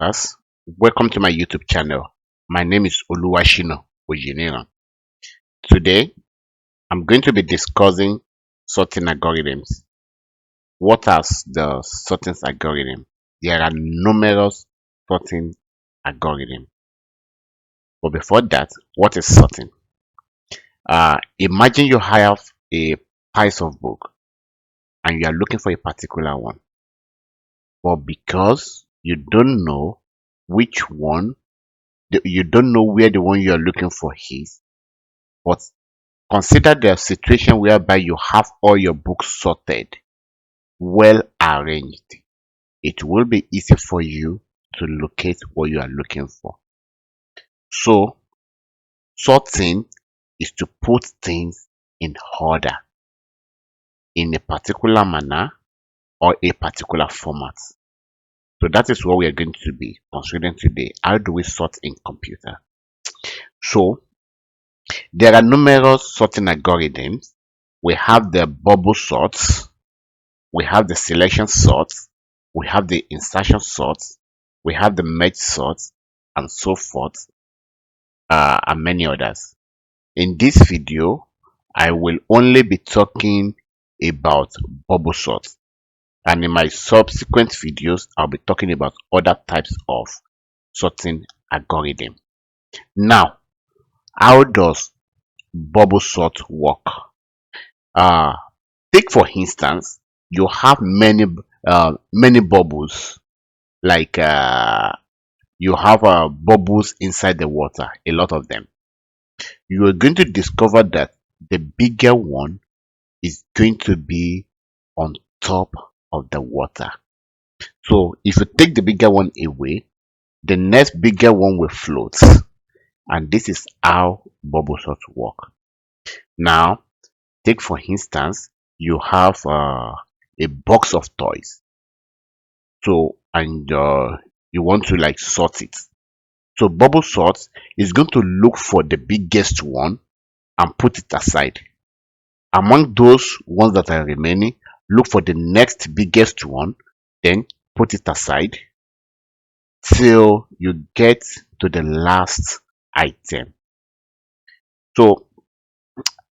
Us. Welcome to my YouTube channel. My name is Oluwashino Ojinira. Today, I'm going to be discussing sorting algorithms. What are the sorting algorithm? There are numerous sorting algorithms. But before that, what is sorting? Imagine you have a piece of book and you are looking for a particular one. But because you don't know which one, you don't know where the one you are looking for is, but consider the situation whereby you have all your books sorted, well arranged. It will be easy for you to locate what you are looking for. So, sorting is to put things in order in a particular manner or a particular format. So that is what we are going to be considering today. How do we sort in computer? So there are numerous sorting algorithms. We have the bubble sorts, we have the selection sort, we have the insertion sort, we have the merge sort, and so forth, and many others. In this video, I will only be talking about bubble sort, and in my subsequent videos, I'll be talking about other types of sorting algorithm. Now, how does bubble sort work? Uh, Take for instance, you have many bubbles, like you have bubbles inside the water, a lot of them. You are going to discover that the bigger one is going to be on top of the water. So if you take the bigger one away, the next bigger one will float, and this is how bubble sorts work. Now, take for instance, you have a box of toys. So, and you want to like sort it. So bubble sort is going to look for the biggest one and put it aside. Among those ones that are remaining, look for the next biggest one, then put it aside till you get to the last item. So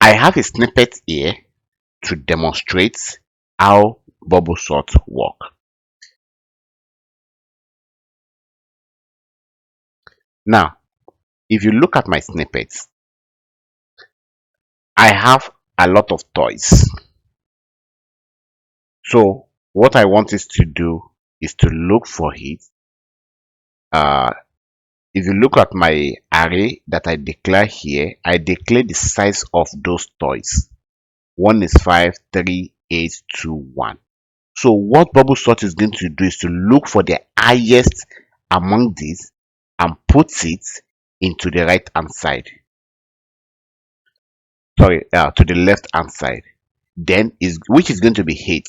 I have a snippet here to demonstrate how bubble sort work. Now, if you look at my snippets, I have a lot of toys. So what I want is to do is to look for it. If you look at my array that I declare here, I declare the size of those toys. One is 5, 3, 8, 2, 1. So what bubble sort is going to do is to look for the highest among these and put it into the right hand side. Sorry, to the left hand side. Then which is going to be 8.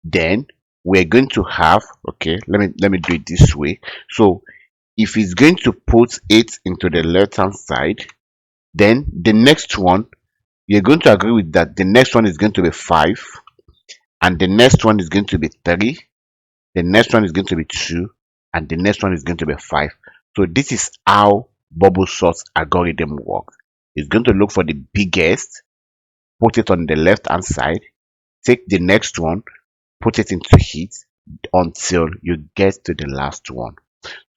Then we're going to have, okay, let me do it this way. So if it's going to put 8 into the left hand side, then the next one, you're going to agree with that. The next one is going to be 5, and the next one is going to be 3, the next one is going to be 2, and the next one is going to be 5. So this is how bubble sort algorithm works. It's going to look for the biggest, put it on the left hand side, take the next one, put it into it until you get to the last one.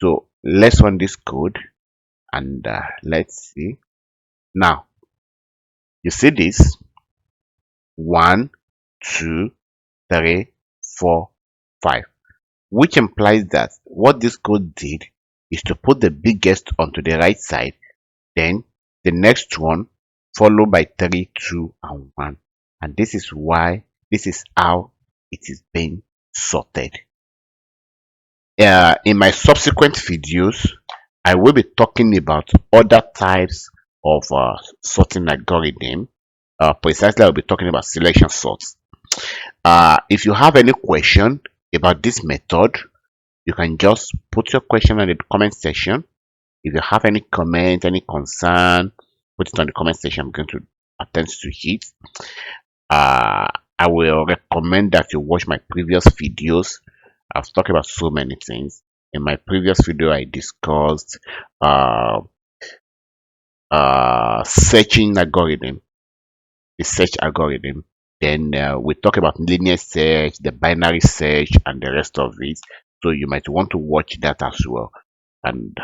So let's run this code and let's see. Now you see this 1, 2, 3, 4, 5, which implies that what this code did is to put the biggest onto the right side, then the next one followed by 3, 2, and 1, and this is how it is being sorted. In my subsequent videos, I will be talking about other types of sorting algorithm. Precisely, I'll be talking about selection sorts. If you have any question about this method, you can just put your question in the comment section. If you have any comment, any concern, put it on the comment section. I'm going to attend to it. I will recommend that you watch my previous videos. I've talked about so many things. In my previous video, I discussed uh, searching algorithm, the search algorithm. Then we talk about linear search, the binary search, and the rest of it. So you might want to watch that as well. And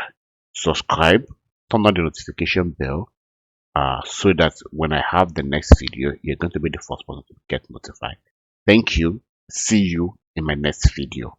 subscribe, turn on the notification bell, so that when I have the next video, you're going to be the first person to get notified. Thank you. See you in my next video.